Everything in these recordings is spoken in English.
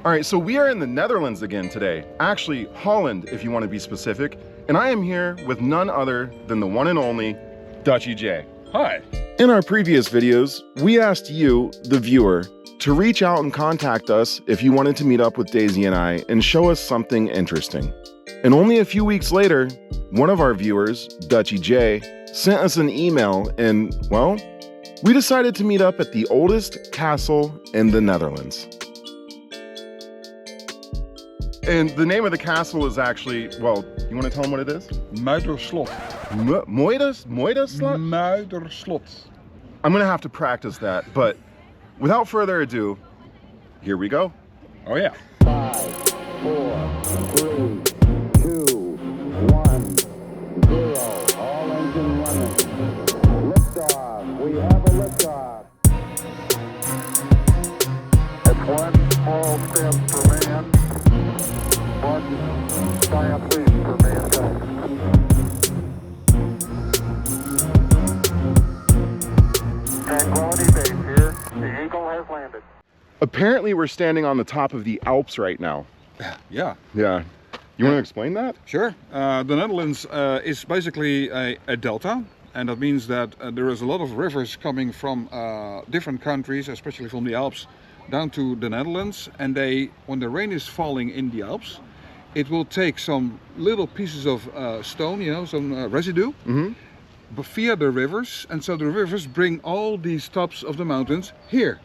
All right, so we are in the Netherlands again today. Actually, Holland, if you want to be specific. And I am here with none other than the one and only DutchyJ. Hi. In our previous videos, we asked you, the viewer, to reach out and contact us if you wanted to meet up with Daisy and I and show us something interesting. And only a few weeks later, one of our viewers, DutchyJ, sent us an email and, well, we decided to meet up at the oldest castle in the Netherlands. And the name of the castle is actually, well, you want to tell them what it is? Muiderslot. Muiderslot? Muiderslot. I'm going to have to practice that, but without further ado, here we go. Oh yeah. 5, 4, 3, 2, 1, 0. All engine running. Liftoff. We have a liftoff. It's one small step for man, one giant leap for mankind. Tranquility Base here. The Eagle has landed. Apparently we're standing on the top of the Alps right now. Yeah. Yeah. You want to explain that? Sure. The Netherlands is basically a delta, and that means that there is a lot of rivers coming from different countries, especially from the Alps, down to the Netherlands. And when the rain is falling in the Alps, it will take some little pieces of stone, some residue, but via the rivers, and so the rivers bring all these tops of the mountains here.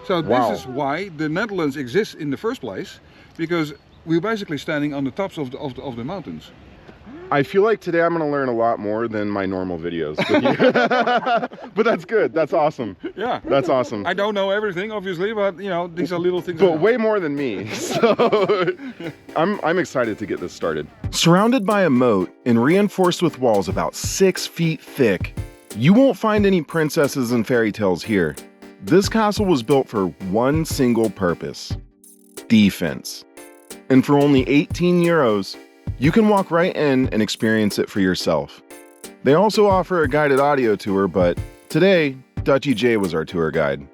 So this is why the Netherlands exists in the first place, because we're basically standing on the tops of the mountains. I feel like today I'm going to learn a lot more than my normal videos with you. But that's good. That's awesome. Yeah. That's awesome. I don't know everything, obviously, but these are little things. But way more than me. So I'm excited to get this started. Surrounded by a moat and reinforced with walls about 6 feet thick, you won't find any princesses and fairy tales here. This castle was built for one single purpose: defense. And for only 18 euros, you can walk right in and experience it for yourself. They also offer a guided audio tour, but today, DutchyJ was our tour guide.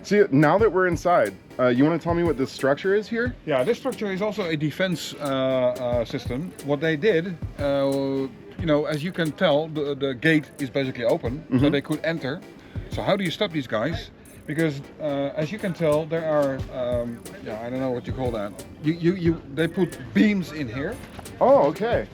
See, now that we're inside, you want to tell me what this structure is here? Yeah, this structure is also a defense system. What they did, as you can tell, the gate is basically open, so they could enter. So how do you stop these guys? Because as you can tell, there are, I don't know what you call that. They put beams in here. Oh, okay.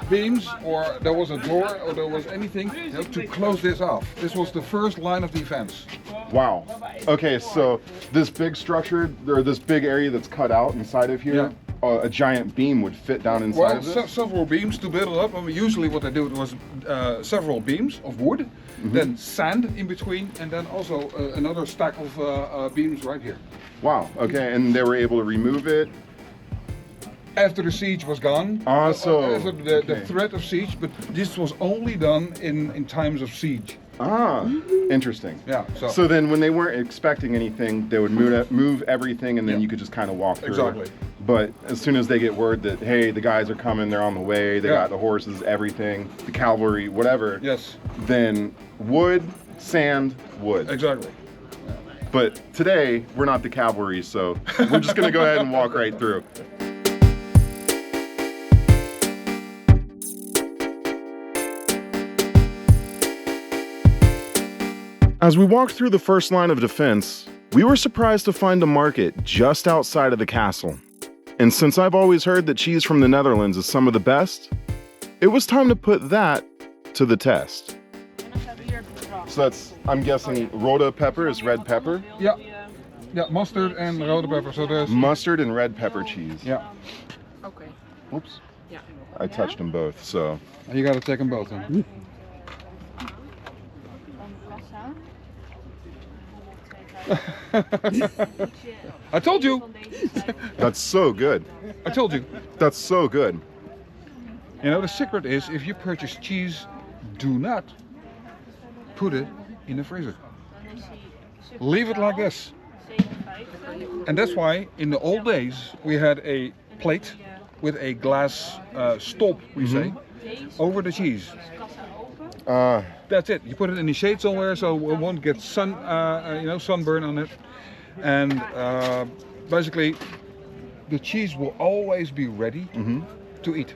Beams, or there was a door, or there was anything to close this off. This was the first line of defense. Wow. Okay, so this big structure, or this big area that's cut out inside of here, a giant beam would fit down inside of this? Several beams to build it up. I mean, usually what they do was several beams of wood, then sand in between, and then also another stack of beams right here. Wow, okay, and they were able to remove it? After the siege was gone, so after the threat of siege, but this was only done in times of siege. Ah, interesting. Yeah. So then when they weren't expecting anything, they would move everything, and then you could just kind of walk through. Exactly. But as soon as they get word that, hey, the guys are coming, they're on the way, they got the horses, everything, the cavalry, whatever. Yes. Then wood, sand, wood. Exactly. But today, we're not the cavalry, so we're just going to go ahead and walk right through. As we walked through the first line of defense, we were surprised to find a market just outside of the castle. And since I've always heard that cheese from the Netherlands is some of the best, it was time to put that to the test. So that's, I'm guessing, rode pepper is red pepper? Yeah. Yeah, mustard and rode pepper. So there's mustard and red pepper cheese. Yeah. Okay. Oops. Yeah. I touched them both, so. You got to take them both in. I told you. That's so good. I told you. That's so good. The secret is, if you purchase cheese, do not put it in the freezer. Leave it like this. And that's why in the old days we had a plate with a glass stop, we say, over the cheese. That's it. You put it in the shade somewhere so it won't get sunburn on it. And basically the cheese will always be ready to eat.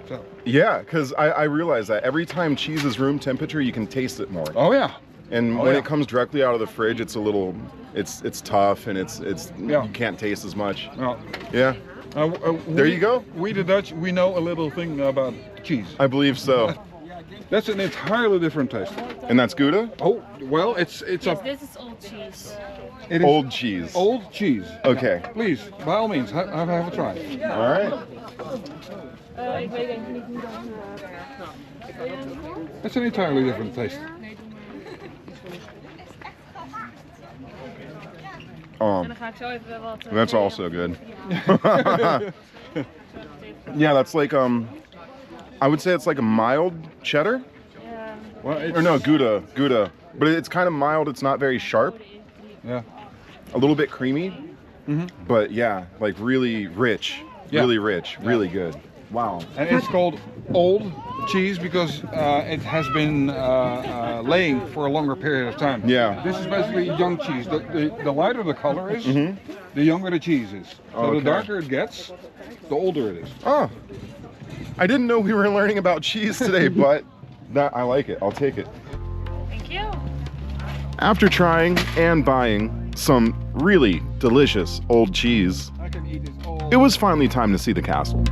So. Yeah, because I realize that every time cheese is room temperature, you can taste it more. Oh yeah. And when it comes directly out of the fridge, it's a little, it's tough and it's you can't taste as much. Yeah. There you go. We the Dutch, we know a little thing about cheese. I believe so. That's an entirely different taste. And that's Gouda? Oh, well, it's Yes, this is old cheese. it is Old cheese. old cheese. Okay. Please, by all means, have a try. All right. Ik weet even niet hoe dat... It's an entirely different taste. Oh, Dan ga ik zo even wat... that's also good. Yeah, that's like I would say it's like a mild cheddar. Ja. Well, it's, Or no, Gouda. But it's kind of mild. It's not very sharp. Yeah. A little bit creamy. But yeah, like really rich. Yeah. Really rich. Really good. Wow. And it's called old cheese because it has been laying for a longer period of time. Yeah. This is basically young cheese. The lighter the color is, the younger the cheese is. So Okay. the darker it gets, the older it is. Oh, I didn't know we were learning about cheese today, but that I like it. I'll take it. Thank you. After trying and buying some really delicious old cheese, I can eat this all. it was finally time to see the castle.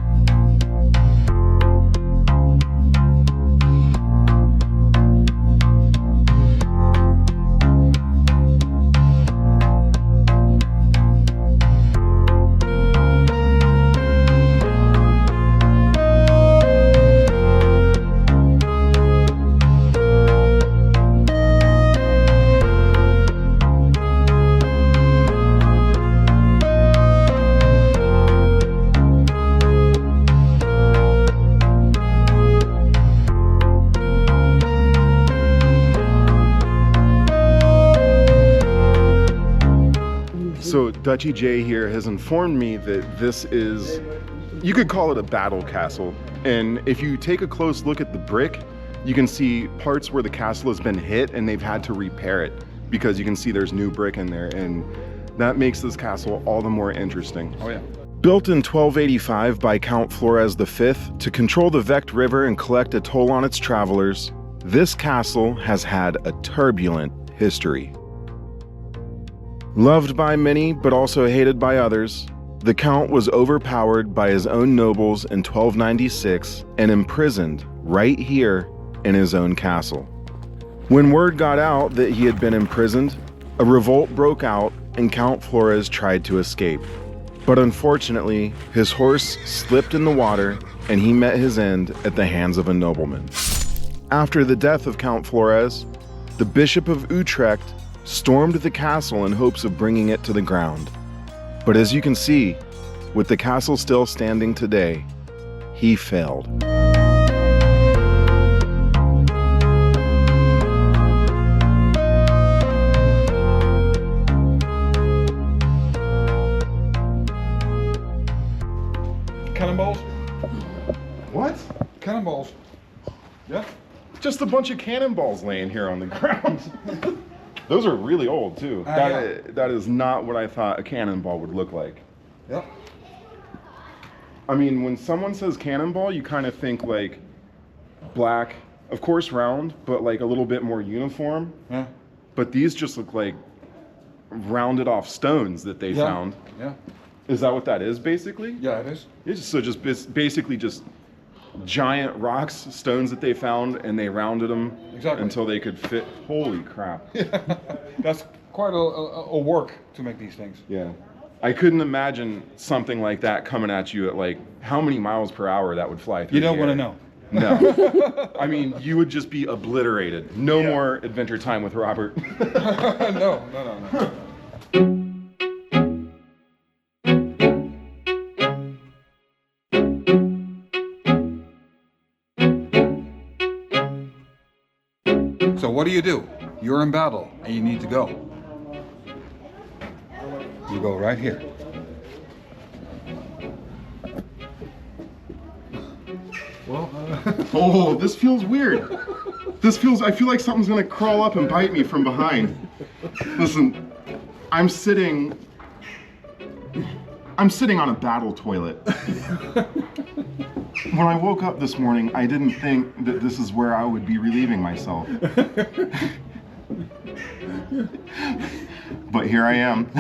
So DutchyJ here has informed me that this is, you could call it a battle castle. And if you take a close look at the brick, you can see parts where the castle has been hit and they've had to repair it because you can see there's new brick in there, and that makes this castle all the more interesting. Oh yeah. Built in 1285 by Count Flores V to control the Vecht River and collect a toll on its travelers, this castle has had a turbulent history. Loved by many, but also hated by others, the Count was overpowered by his own nobles in 1296 and imprisoned right here in his own castle. When word got out that he had been imprisoned, a revolt broke out and Count Flores tried to escape. But unfortunately, his horse slipped in the water and he met his end at the hands of a nobleman. After the death of Count Flores, the Bishop of Utrecht stormed the castle in hopes of bringing it to the ground. But as you can see, with the castle still standing today, he failed. Cannonballs? What? Cannonballs. Yeah? Just a bunch of cannonballs laying here on the ground. Those are really old too. That is not what I thought a cannonball would look like. Yeah. I mean, when someone says cannonball, you kind of think like black, of course round, but like a little bit more uniform. Yeah. But these just look like rounded off stones that they found. Yeah. Is that what that is basically? Yeah, it is. It's just basically just giant rocks, stones that they found, and they rounded them until they could fit. Holy crap. That's quite a work to make these things. Yeah. I couldn't imagine something like that coming at you at like how many miles per hour that would fly through. You don't the want to air. know. No. I mean, you would just be obliterated. No more adventure time with Robert. No. So what do? You're in battle and you need to go. You go right here. Well, Oh, this feels weird. I feel like something's gonna crawl up and bite me from behind. Listen, I'm sitting I'm sitting on a battle toilet. When I woke up this morning, I didn't think that this is where I would be relieving myself. But here I am.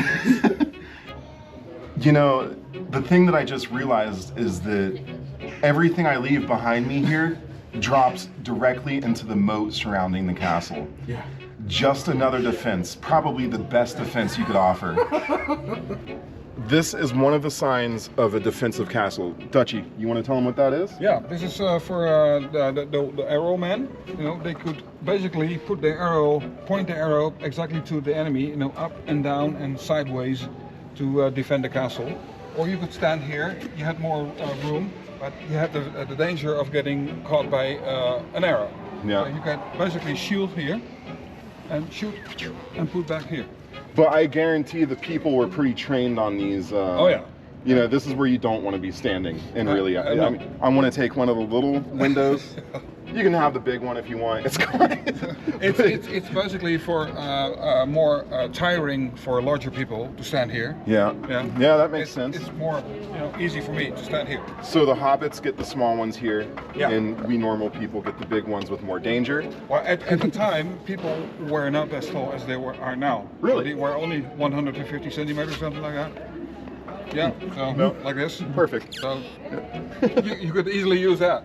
You know, the thing that I just realized is that everything I leave behind me here drops directly into the moat surrounding the castle. Yeah. Just another defense, probably the best defense you could offer. This is one of the signs of a defensive castle. Dutchy, you want to tell them what that is? Yeah, this is for the arrow man. You know, they could basically put the arrow, point the arrow exactly to the enemy, you know, up and down and sideways to defend the castle. Or you could stand here, you had more room, but you had the danger of getting caught by an arrow. Yeah. So you can basically shield here and shoot and put back here. But I guarantee the people were pretty trained on these. Oh yeah. You know, this is where you don't want to be standing. And really, I no. mean, I want to take one of the little windows. You can have the big one if you want. It's it's basically for more tiring for larger people to stand here. Yeah. Yeah, that makes sense. It's more, you know, easy for me to stand here. So the hobbits get the small ones here, Yeah. and we normal people get the big ones with more danger. Well, at the time, people were not as tall as they are now. Really? They were only 150 centimeters, something like that. Yeah, so No. like this. Perfect. So you could easily use that.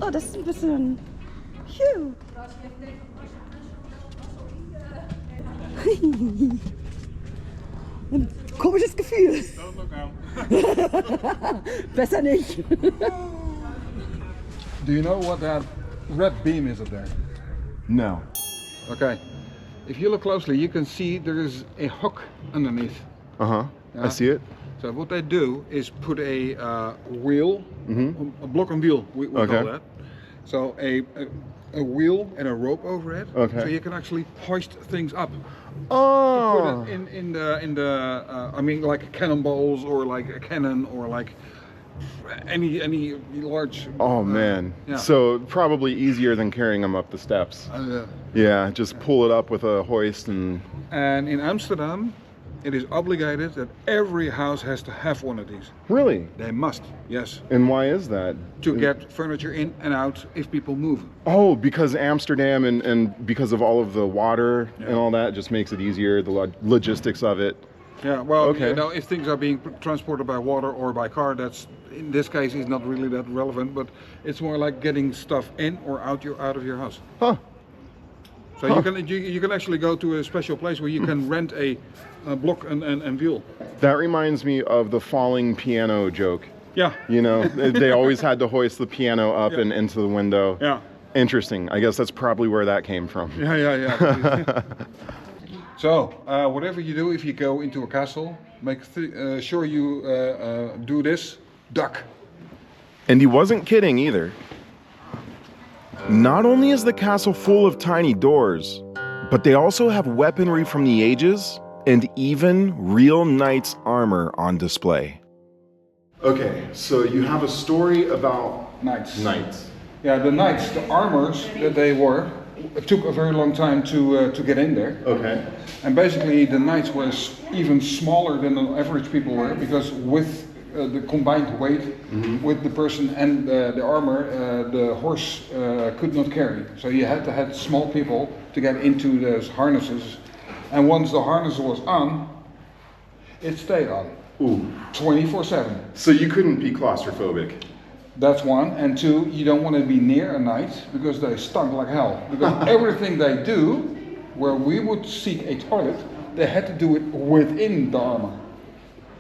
Oh, das ist ein bisschen. Phew. Ein komisches Gefühl. Don't look down. Besser nicht. Do you know what that red beam is up there? No. Okay. If you look closely, you can see there is a hook underneath. I Yeah. see it. So what they do is put a wheel, a block and wheel, we Okay. call that. So a wheel and a rope over it. Okay. So you can actually hoist things up. Oh. Put it in the I mean, like cannonballs or like a cannon or like any large. Oh man. yeah. So probably easier than carrying them up the steps. Yeah, just pull it up with a hoist and. And in Amsterdam, it is obligated that every house has to have one of these. Really? They must, yes, And why is that? to get furniture in and out if people move. Oh, because Amsterdam and because of all of the water and Yeah. all that just makes it easier, the logistics of it. Yeah, well, Okay. you know, if things are being transported by water or by car, that's in this case is not really that relevant. But it's more like getting stuff in or out of your house. Huh. So you can actually go to a special place where you can rent a block and wheel. That reminds me of the falling piano joke. Yeah. You know, they always had to hoist the piano up Yeah. and into the window. Yeah. Interesting. I guess that's probably where that came from. Yeah. So whatever you do, if you go into a castle, make sure you do this. Duck. And he wasn't kidding either. Not only is the castle full of tiny doors, but they also have weaponry from the ages and even real knights' armor on display. Okay, so you have a story about Knights. knights. Yeah, the knights, the armors that they wore, it took a very long time to get in there. Okay. And basically the knights were even smaller than the average people were, because with the combined weight with the person and the armor, the horse could not carry. So you had to have small people to get into those harnesses. And once the harness was on, it stayed on. Ooh. 24/7. So you couldn't be claustrophobic. That's one. And two, you don't want to be near a knight because they stunk like hell. Because everything they do, where we would seek a toilet, they had to do it within the armor.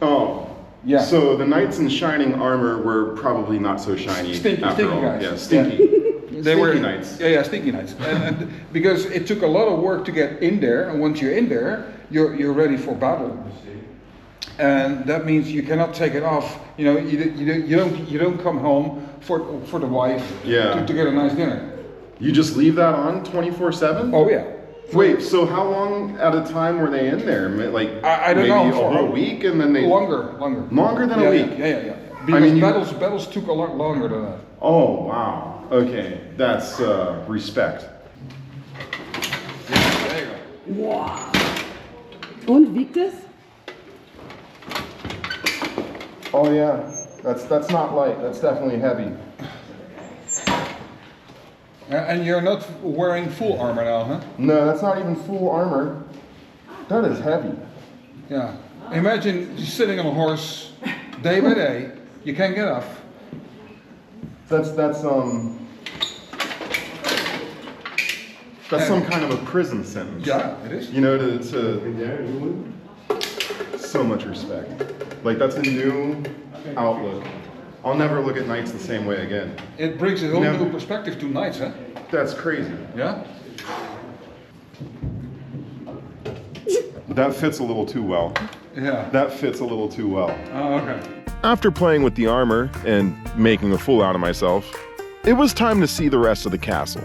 Oh. Yeah. So the knights in shining armor were probably not so shiny Stinky after all. guys. Yeah, stinky. They were Stinky knights. Yeah, stinky knights. And because it took a lot of work to get in there, and once you're in there, you're ready for battle. And that means you cannot take it off. You know, you don't come home for the wife Yeah. to get a nice dinner. You just leave that on 24/7? Oh yeah. Wait, so how long at a time were they in there? Like I don't maybe know, a for whole week and then they Longer. Longer than a week? Yeah. Because battles took a lot longer than that. Oh, wow. Okay, that's respect. There you go. Wow. Und wiegt es? Oh yeah, that's not light. That's definitely heavy. And you're not wearing full armor now, huh? No, that's not even full armor. That is heavy. Yeah. Imagine you're sitting on a horse day by day. You can't get off. That's some kind of a prison sentence. Yeah, it is. You know, to so much respect. Like that's a new outlook. I'll never look at knights the same way again. It brings a whole new perspective to knights, huh? That's crazy. Yeah? That fits a little too well. Yeah. That fits a little too well. Oh, okay. After playing with the armor and making a fool out of myself, it was time to see the rest of the castle.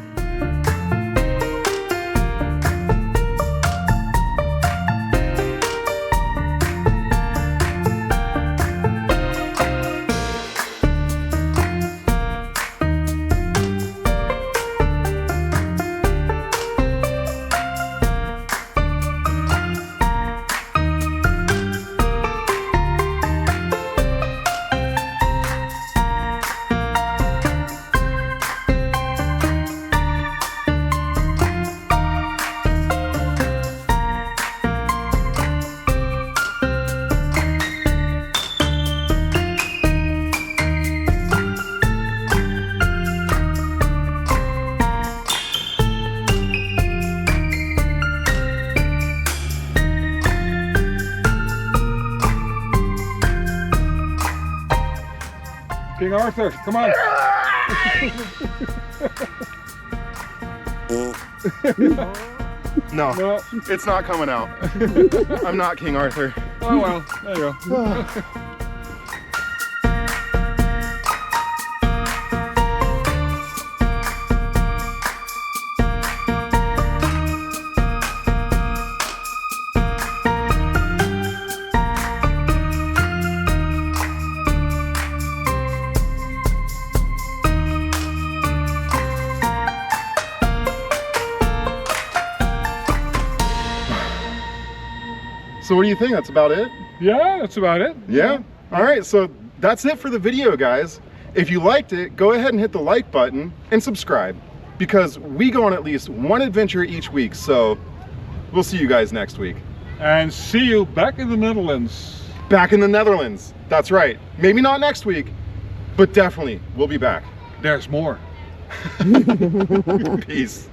King Arthur, come on. No, No. it's not coming out. I'm not King Arthur. Oh well, there you go. So what do you think? That's about it? Yeah, that's about it. Yeah? All right, so that's it for the video, guys. If you liked it, go ahead and hit the like button and subscribe because we go on at least one adventure each week. So we'll see you guys next week. And see you back in the Netherlands. Back in the Netherlands. That's right. Maybe not next week, but definitely we'll be back. There's more. Peace.